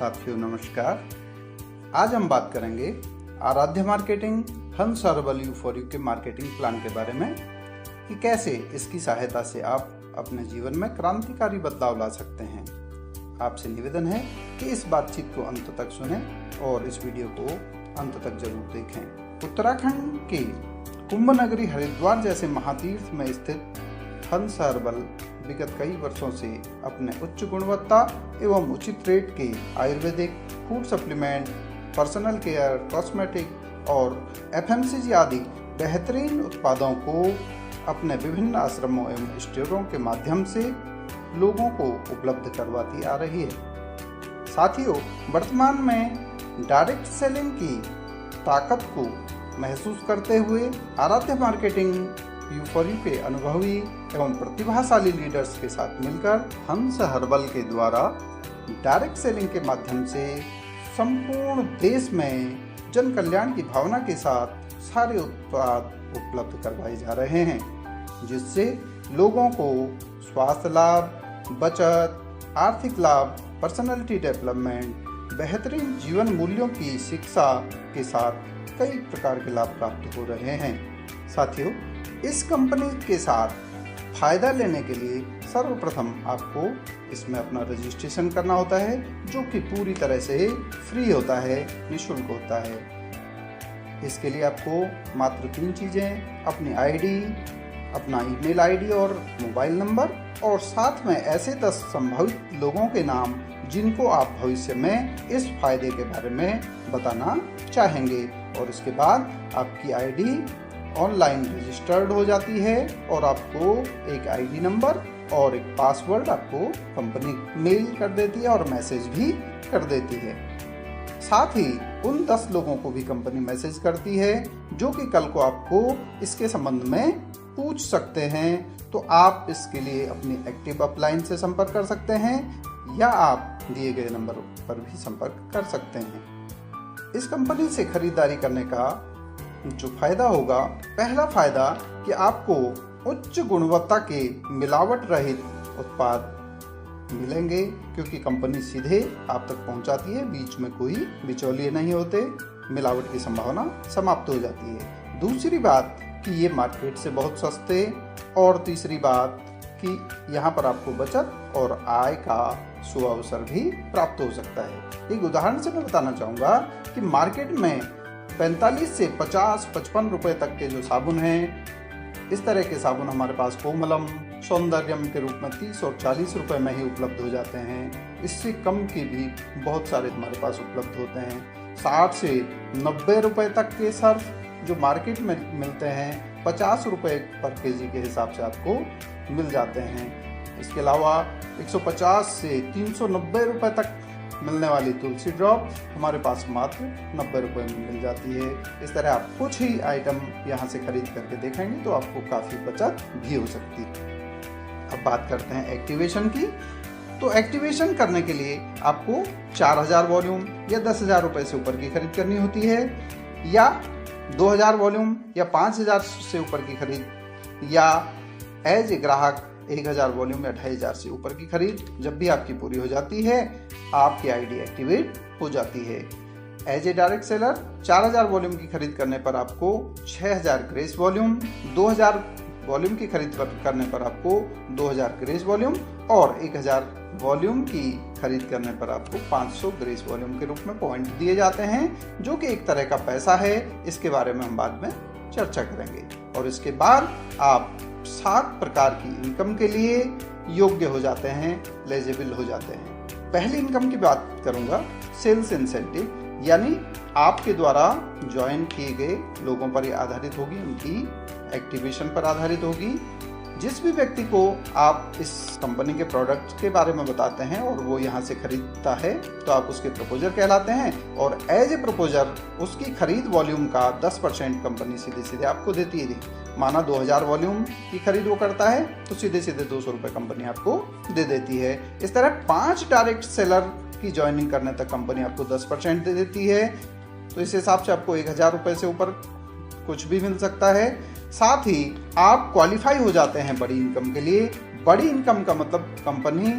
साथियों नमस्कार। आज हम बात करेंगे आराध्य मार्केटिंग हंस हर्बल यू4यू के मार्केटिंग प्लान के बारे में कि कैसे इसकी सहायता से आप अपने जीवन में क्रांतिकारी बदलाव ला सकते हैं। आपसे निवेदन है कि इस बातचीत को अंत तक सुनें और इस वीडियो को अंत तक जरूर देखें। उत्तराखंड के कुंभ नगरी हरिद्वार जैसे महातीर्थ में स्थित हंस हर्बल विगत कई वर्षों से अपने उच्च गुणवत्ता एवं उचित रेट के Ayurvedic food supplement, personal care, cosmetic और एफएमसीजी आदि बेहतरीन उत्पादों को अपने विभिन्न आश्रमों एवं स्टोरों के माध्यम से लोगों को उपलब्ध करवाती आ रही है। साथियों, वर्तमान में डायरेक्ट सेलिंग की ताकत को महसूस करते हुए आराध्य मार्केटिंग यू4यू के अनुभवी एवं प्रतिभाशाली लीडर्स के साथ मिलकर हंस हर्बल के द्वारा डायरेक्ट सेलिंग के माध्यम से संपूर्ण देश में जन कल्याण की भावना के साथ सारे उत्पाद उपलब्ध करवाए जा रहे हैं, जिससे लोगों को स्वास्थ्य लाभ, बचत, आर्थिक लाभ, पर्सनालिटी डेवलपमेंट, बेहतरीन जीवन मूल्यों की शिक्षा के साथ कई प्रकार के लाभ प्राप्त हो रहे हैं। साथियों, इस कंपनी के साथ फायदा लेने के लिए सर्वप्रथम आपको इसमें अपना रजिस्ट्रेशन करना होता है, जो कि पूरी तरह से फ्री होता है, निःशुल्क होता है। इसके लिए आपको मात्र 3 चीज़ें, अपनी आईडी, अपना ईमेल आईडी और मोबाइल नंबर और साथ में ऐसे 10 संभावित लोगों के नाम जिनको आप भविष्य में इस फायदे के बारे में बताना चाहेंगे। और इसके बाद आपकी आईडी ऑनलाइन रजिस्टर्ड हो जाती है और आपको एक आईडी नंबर और एक पासवर्ड आपको कंपनी मेल कर देती है और मैसेज भी कर देती है। साथ ही उन 10 लोगों को भी कंपनी मैसेज करती है जो कि कल को आपको इसके संबंध में पूछ सकते हैं। तो आप इसके लिए अपनी एक्टिव अपलाइन से संपर्क कर सकते हैं या आप दिए गए नंबर पर भी संपर्क कर सकते हैं। इस कंपनी से खरीदारी करने का जो फायदा होगा, पहला फायदा कि आपको उच्च गुणवत्ता के मिलावट रहित उत्पाद मिलेंगे, क्योंकि कंपनी सीधे आप तक पहुंचाती है, बीच में कोई बिचौलिए नहीं होते, मिलावट की संभावना समाप्त हो जाती है। दूसरी बात कि ये मार्केट से बहुत सस्ते, और तीसरी बात कि यहाँ पर आपको बचत और आय का सुअवसर भी प्राप्त हो सकता है। एक उदाहरण से मैं बताना चाहूँगा कि मार्केट में 45 से 50-55 रुपए तक के जो साबुन हैं, इस तरह के साबुन हमारे पास कोमलम, सौंदर्यम के रूप में 30 और 40 रुपए में ही उपलब्ध हो जाते हैं। इससे कम के भी बहुत सारे हमारे पास उपलब्ध होते हैं। 60 से 90 रुपए तक के सर्फ जो मार्केट में मिलते हैं 50 रुपए पर केजी के हिसाब से आपको मिल जाते हैं। इसके अलावा 150 से 390 रुपए तक मिलने वाली तुलसी ड्रॉप हमारे पास मात्र 90 रुपए में मिल जाती है। इस तरह आप कुछ ही आइटम यहाँ से खरीद करके देखेंगे तो आपको काफ़ी बचत भी हो सकती है। अब बात करते हैं एक्टिवेशन की। तो एक्टिवेशन करने के लिए आपको 4000 वॉल्यूम या 10,000 रुपए से ऊपर की खरीद करनी होती है, या 2000 वॉल्यूम या 5000 से ऊपर की खरीद, या एज ए ग्राहक 1000 वॉल्यूम या 2500 से ऊपर की खरीद जब भी आपकी पूरी हो जाती है, आपकी आईडी एक्टिवेट हो जाती है। As a direct seller 4000 volume की खरीद करने पर आपको 6000 ग्रेस वॉल्यूम, 2000 वॉल्यूम की खरीद करने पर आपको 2000 ग्रेस वॉल्यूम और 1000 वॉल्यूम की खरीद करने पर आपको 500 ग्रेस वॉल्यूम के रूप में पॉइंट दिए जाते हैं, जो कि एक तरह का पैसा है। इसके बारे में हम बाद में चर्चा करेंगे। और इसके बाद आप 7 प्रकार की इनकम के लिए योग्य हो जाते हैं, एलिजिबल हो जाते हैं। पहली इनकम की बात करूंगा, सेल्स इंसेंटिव, यानी आपके द्वारा ज्वाइन किए गए लोगों पर ये आधारित होगी, उनकी एक्टिवेशन पर आधारित होगी। जिस भी व्यक्ति को आप इस कंपनी के प्रोडक्ट के बारे में बताते हैं और वो यहाँ से खरीदता है तो आप उसके प्रपोजर कहलाते हैं, और एज ए प्रपोजर उसकी खरीद वॉल्यूम का 10% कंपनी सीधे सीधे आपको देती है। माना 2000 वॉल्यूम की खरीद वो करता है तो सीधे सीधे 200 रुपये कंपनी आपको दे देती है। इस तरह 5 डायरेक्ट सेलर की ज्वाइनिंग करने तक कंपनी आपको 10% दे देती है। तो इस हिसाब से आपको 1000 रुपये से ऊपर कुछ भी मिल सकता है। साथ ही आप क्वालिफाई हो जाते हैं बड़ी इनकम के लिए। बड़ी इनकम का मतलब कंपनी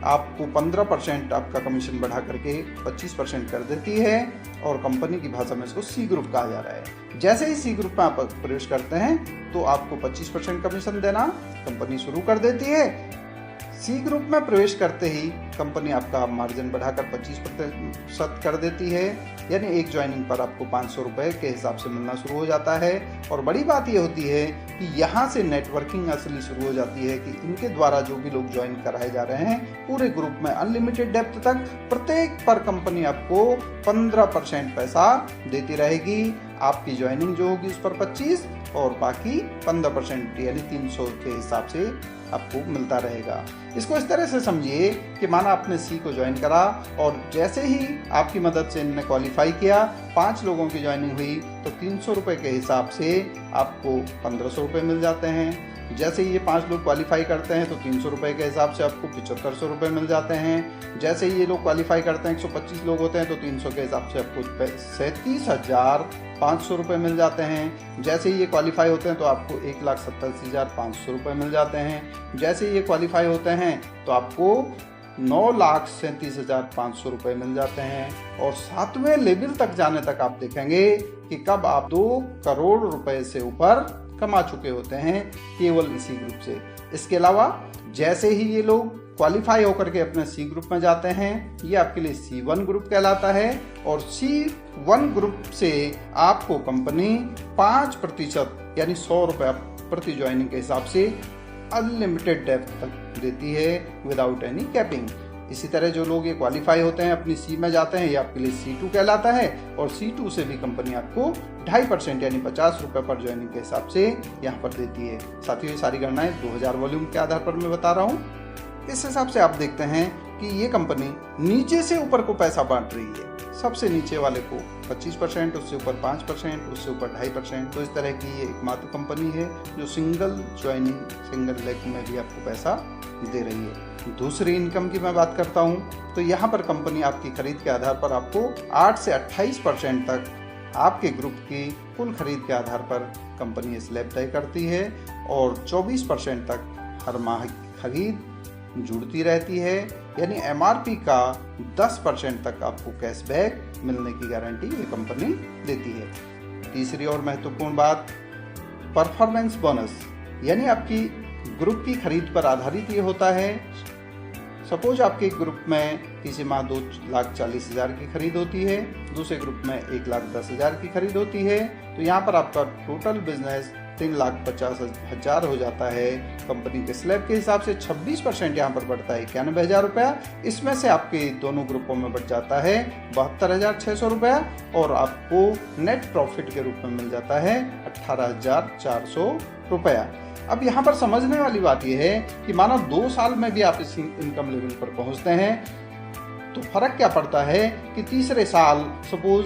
आपको 15% आपका कमीशन बढ़ा करके 25% कर देती है और कंपनी की भाषा में इसको सी ग्रुप कहा जा रहा है। जैसे ही सी ग्रुप में आप प्रवेश करते हैं तो आपको 25% कमीशन देना कंपनी शुरू कर देती है। सी ग्रुप में प्रवेश करते ही कंपनी आपका मार्जिन बढ़ाकर 25% कर देती है, यानी एक ज्वाइनिंग पर आपको 500 रुपये के हिसाब से मिलना शुरू हो जाता है। और बड़ी बात ये होती है कि यहाँ से नेटवर्किंग असली शुरू हो जाती है कि इनके द्वारा जो भी लोग ज्वाइन कराए जा रहे हैं पूरे ग्रुप में अनलिमिटेड डेप्थ तक प्रत्येक पर कंपनी आपको 15% पैसा देती रहेगी। आपकी ज्वाइनिंग जो होगी उस पर 25 और बाकी 15% यानी 300 के हिसाब से आपको मिलता रहेगा। इसको इस तरह से समझिए कि माना आपने सी को ज्वाइन करा और जैसे ही आपकी मदद से इन्होंने क्वालिफाई किया, 5 लोगों की ज्वाइनिंग हुई तो 300 रुपये के हिसाब से आपको 1500 रुपये मिल जाते हैं। जैसे ही ये 5 लोग क्वालिफाई करते हैं तो 300 रुपये के हिसाब से आपको 7500 रुपये मिल जाते हैं। जैसे ही ये लोग क्वालिफाई करते हैं 125 लोग होते हैं तो 300 के हिसाब से आपको 37,500 रुपये मिल जाते हैं। जैसे ही ये क्वालिफाई होते हैं तो आपको 1,87,500 रुपये मिल जाते हैं। जैसे ही ये क्वालिफाई होते हैं तो आपको 9,37,500 रुपये मिल जाते हैं। और 7वें लेवल तक जाने तक आप देखेंगे कि कब आप 2 करोड़ रुपए से ऊपर कमा चुके होते हैं केवल इसी ग्रुप से। इसके अलावा जैसे ही ये लोग क्वालिफाई होकर के अपने सी ग्रुप में जाते हैं, ये आपके लिए C1 ग्रुप कहलाता है। और C1 ग्रुप से आपको कंपनी 5% यानी 100 रुपये प्रति ज्वाइनिंग के हिसाब से अनलिमिटेड डेप्थ तक देती है विदाउट एनी कैपिंग। इसी तरह जो लोग ये क्वालिफाई होते हैं अपनी सी में जाते हैं, ये आपके लिए C2 कहलाता है। और C2 से भी कंपनी आपको 2.5% यानी 50 रुपये पर ज्वाइनिंग के हिसाब से यहाँ पर देती है। साथियों, ये सारी गणनाएं 2000 वॉल्यूम के आधार पर मैं बता रहा हूँ। इस हिसाब से आप देखते हैं कि ये कंपनी नीचे से ऊपर को पैसा बांट रही है। सबसे नीचे वाले को 25%, उससे ऊपर 5%, उससे ऊपर 2.5%। तो इस तरह की ये एकमात्र कंपनी है जो सिंगल ज्वाइनिंग सिंगल लेग में भी आपको पैसा दे रही है। दूसरी इनकम की मैं बात करता हूँ तो यहाँ पर कंपनी आपकी खरीद के आधार पर आपको 8 से 28% तक आपके ग्रुप की कुल खरीद के आधार पर कंपनी स्लैब तय करती है और 24% तक हर माह खरीद जुड़ती रहती है, यानी MRP का 10% तक आपको कैशबैक मिलने की गारंटी ये कंपनी देती है। तीसरी और महत्वपूर्ण बात, परफॉर्मेंस बोनस, यानी आपकी ग्रुप की खरीद पर आधारित ये होता है। सपोज आपके ग्रुप में किसी माह 2,40,000 की खरीद होती है, दूसरे ग्रुप में 1,10,000 की खरीद होती है, तो यहाँ पर आपका टोटल बिजनेस 3,50,000 हो जाता है। कंपनी के स्लैब के हिसाब से 26% यहाँ पर बढ़ता है 91,000 रुपया। इसमें से आपके दोनों ग्रुपों में बढ़ जाता है 72,600 रुपया और आपको नेट प्रॉफिट के रूप में मिल जाता है 18,400 रुपया। अब यहाँ पर समझने वाली बात यह है कि मानो 2 साल में भी आप इस इनकम लेवल पर पहुँचते हैं तो फर्क क्या पड़ता है कि तीसरे साल सपोज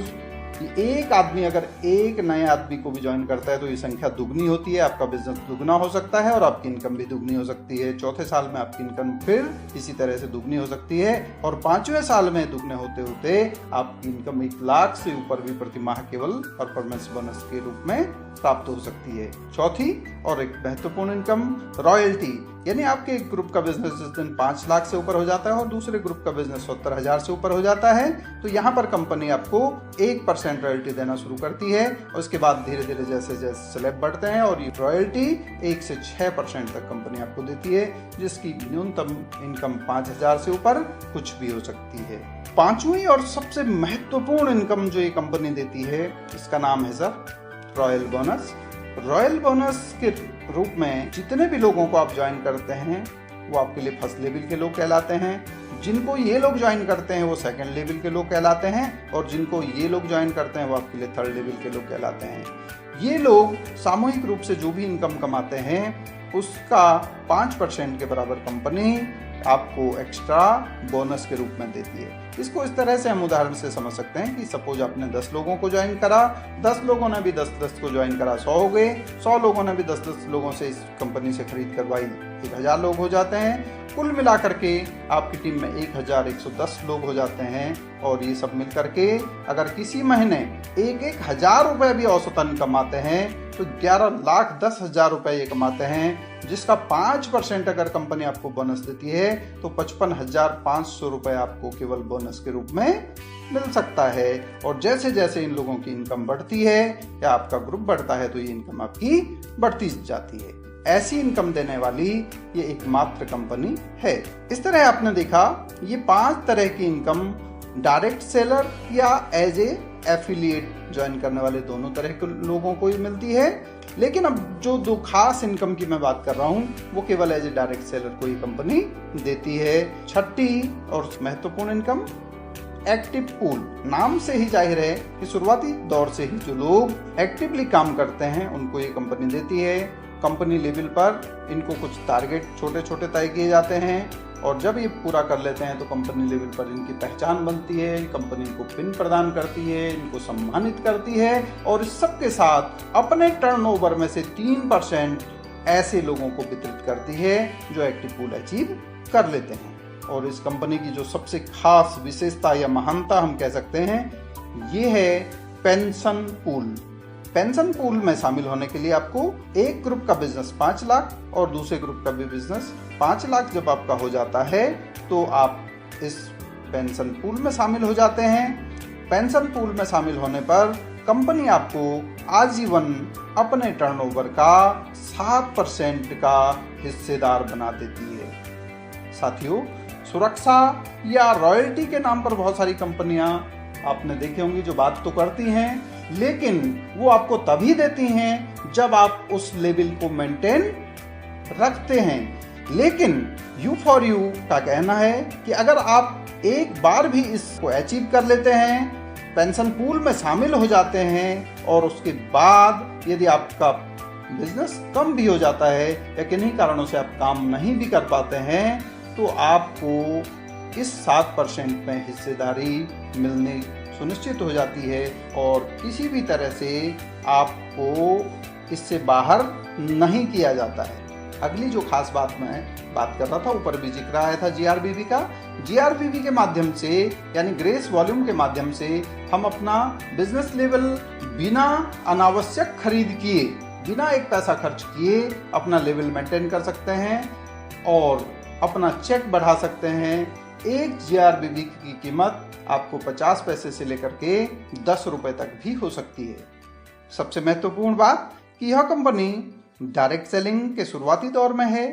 एक आदमी अगर एक नए आदमी को भी ज्वाइन करता है तो ये संख्या दुगनी होती है, आपका बिजनेस दुगना हो सकता है और आपकी इनकम भी दुगनी हो सकती है। चौथे साल में आपकी इनकम फिर इसी तरह से दुगनी हो सकती है और 5वें साल में दुगने होते होते आपकी इनकम 1 लाख से ऊपर भी प्रति माह केवल परफॉर्मेंस बोनस के रूप में प्राप्त हो सकती है। चौथी और एक महत्वपूर्ण इनकम रॉयल्टी, यानी आपके एक ग्रुप का बिजनेस जिस दिन 5 लाख से ऊपर हो जाता है और दूसरे ग्रुप का बिजनेस 70,000 से ऊपर हो जाता है तो यहाँ पर कंपनी आपको 1% रॉयल्टी देना शुरू करती है और उसके बाद धीरे धीरे जैसे जैसे स्लैब बढ़ते हैं और ये रॉयल्टी 1 से 6% तक कंपनी आपको देती है, जिसकी न्यूनतम इनकम 5,000 से ऊपर कुछ भी हो सकती है। 5वीं और सबसे महत्वपूर्ण इनकम जो ये कंपनी देती है इसका नाम है sir royal bonus. Royal bonus के रूप में जितने भी लोगों को आप ज्वाइन करते हैं वो आपके लिए फर्स्ट लेवल के लोग कहलाते हैं। जिनको ये लोग ज्वाइन करते हैं वो सेकंड लेवल के लोग कहलाते हैं और जिनको ये लोग ज्वाइन करते हैं वो आपके लिए थर्ड लेवल के लोग कहलाते हैं। ये लोग सामूहिक रूप से जो भी इनकम कमाते हैं उसका 5% के बराबर कंपनी आपको एक्स्ट्रा बोनस के रूप में देती है। इसको इस तरह से हम उदाहरण से समझ सकते हैं कि सपोज आपने 10 लोगों को ज्वाइन करा, 10 लोगों ने भी 10 को ज्वाइन करा, 100 हो गए, 100 लोगों ने भी 10 लोगों से इस कंपनी से खरीद करवाई, 1,000 लोग हो जाते हैं। कुल मिलाकर के आपकी टीम में 1,110 लोग हो जाते हैं और ये सब मिल करके अगर किसी महीने 1,000 रुपये भी औसतन कमाते हैं तो 11,10,000 रुपए ये कमाते हैं, जिसका 5% अगर कंपनी आपको बोनस देती है तो 55,500 रुपए आपको केवल बोनस के रूप में मिल सकता है। और जैसे जैसे इन लोगों की इनकम बढ़ती है या आपका ग्रुप बढ़ता है तो ये इनकम आपकी बढ़ती जाती है। ऐसी इनकम देने वाली ये एकमात्र कंपनी है। इस तरह आपने देखा ये 5 तरह की इनकम डायरेक्ट सेलर या एज ए एफिलिएट ज्वाइन करने वाले दोनों तरह के लोगों को ही मिलती है। लेकिन अब जो 2 खास इनकम की मैं बात कर रहा हूँ वो केवल एज ए डायरेक्ट सेलर को ही कंपनी देती है। छठी और महत्वपूर्ण इनकम एक्टिव पूल। नाम से ही जाहिर है कि शुरुआती दौर से ही जो लोग एक्टिवली काम करते हैं उनको ये कंपनी देती है। कंपनी लेवल पर इनको कुछ टारगेट छोटे छोटे तय किए जाते हैं और जब ये पूरा कर लेते हैं तो कंपनी लेवल पर इनकी पहचान बनती है, कंपनी इनको पिन प्रदान करती है, इनको सम्मानित करती है और इस सब के साथ अपने टर्नओवर में से 3% ऐसे लोगों को वितरित करती है जो एक्टिव पूल अचीव कर लेते हैं। और इस कंपनी की जो सबसे खास विशेषता या महानता हम कह सकते हैं ये है पेंशन पूल। पेंशन पूल में शामिल होने के लिए आपको एक ग्रुप का बिजनेस 5 लाख और दूसरे ग्रुप का भी बिजनेस 5 लाख जब आपका हो जाता है तो आप इस पेंशन पूल में शामिल हो जाते हैं। पेंशन पूल में शामिल होने पर कंपनी आपको आजीवन अपने टर्नओवर का 7% का हिस्सेदार बना देती है। साथियों, सुरक्षा या रॉयल्टी के नाम पर बहुत सारी कंपनियां आपने देखी होंगी जो बात तो करती हैं, लेकिन वो आपको तभी देती हैं जब आप उस लेवल को मेंटेन रखते हैं। लेकिन U4U का कहना है कि अगर आप एक बार भी इसको अचीव कर लेते हैं, पेंशन पूल में शामिल हो जाते हैं और उसके बाद यदि आपका बिजनेस कम भी हो जाता है या किन्हीं कारणों से आप काम नहीं भी कर पाते हैं तो आपको इस 7% में हिस्सेदारी मिलनी सुनिश्चित हो जाती है और किसी भी तरह से आपको इससे बाहर नहीं किया जाता है। अगली जो खास बात मैं बात कर रहा था, ऊपर भी जिक्र आया था GRBV का। GRBV के माध्यम से यानी ग्रेस वॉल्यूम के माध्यम से हम अपना बिजनेस लेवल बिना अनावश्यक खरीद किए, बिना एक पैसा खर्च किए अपना लेवल मेंटेन कर सकते हैं और अपना चेक बढ़ा सकते हैं। एक GRBV की कीमत आपको 50 पैसे से लेकर के 10 रुपए तक भी हो सकती है। सबसे महत्वपूर्ण बात कि यह कंपनी डायरेक्ट सेलिंग के शुरुआती दौर में है,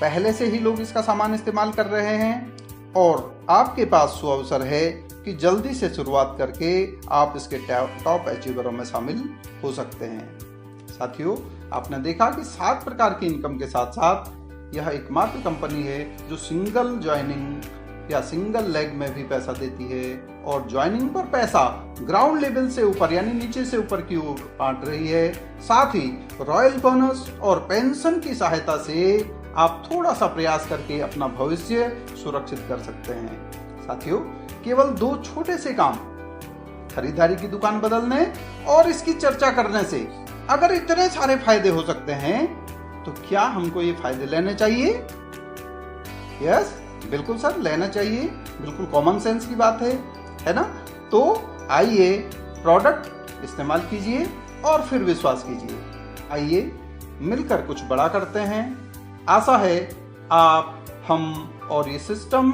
पहले से ही लोग इसका सामान इस्तेमाल कर रहे हैं और आपके पास सुअवसर है कि जल्दी से शुरुआत करके आप इसके टॉप अचीवरों में शामिल हो सकते हैं। साथियों, आपने देखा कि 7 प्रकार की इनकम के साथ साथ यह एकमात्र कंपनी है जो सिंगल ज्वाइनिंग या सिंगल लेग में भी पैसा देती है और ज्वाइनिंग पर पैसा ग्राउंड लेवल से ऊपर यानी नीचे से ऊपर की ओर बांट रही है। साथ ही रॉयल बोनस और पेंशन की सहायता से आप थोड़ा सा प्रयास करके अपना भविष्य सुरक्षित कर सकते हैं। साथियों, केवल 2 छोटे से काम, खरीदारी की दुकान बदलने और इसकी चर्चा करने से अगर इतने सारे फायदे हो सकते हैं तो क्या हमको ये फायदे लेने चाहिए? यस, बिल्कुल सर, लेना चाहिए। बिल्कुल कॉमन सेंस की बात है ना? तो आइए प्रोडक्ट इस्तेमाल कीजिए और फिर विश्वास कीजिए। आइए मिलकर कुछ बड़ा करते हैं। आशा है आप, हम और ये सिस्टम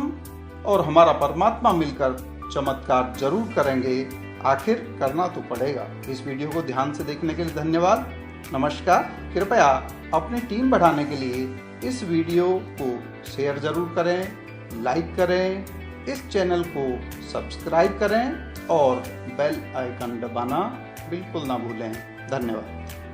और हमारा परमात्मा मिलकर चमत्कार जरूर करेंगे। आखिर करना तो पड़ेगा। इस वीडियो को ध्यान से देखने के लिए धन्यवाद। नमस्कार। कृपया अपनी टीम बढ़ाने के लिए इस वीडियो को शेयर जरूर करें, लाइक करें, इस चैनल को सब्सक्राइब करें और बेल आइकन दबाना बिल्कुल ना भूलें। धन्यवाद।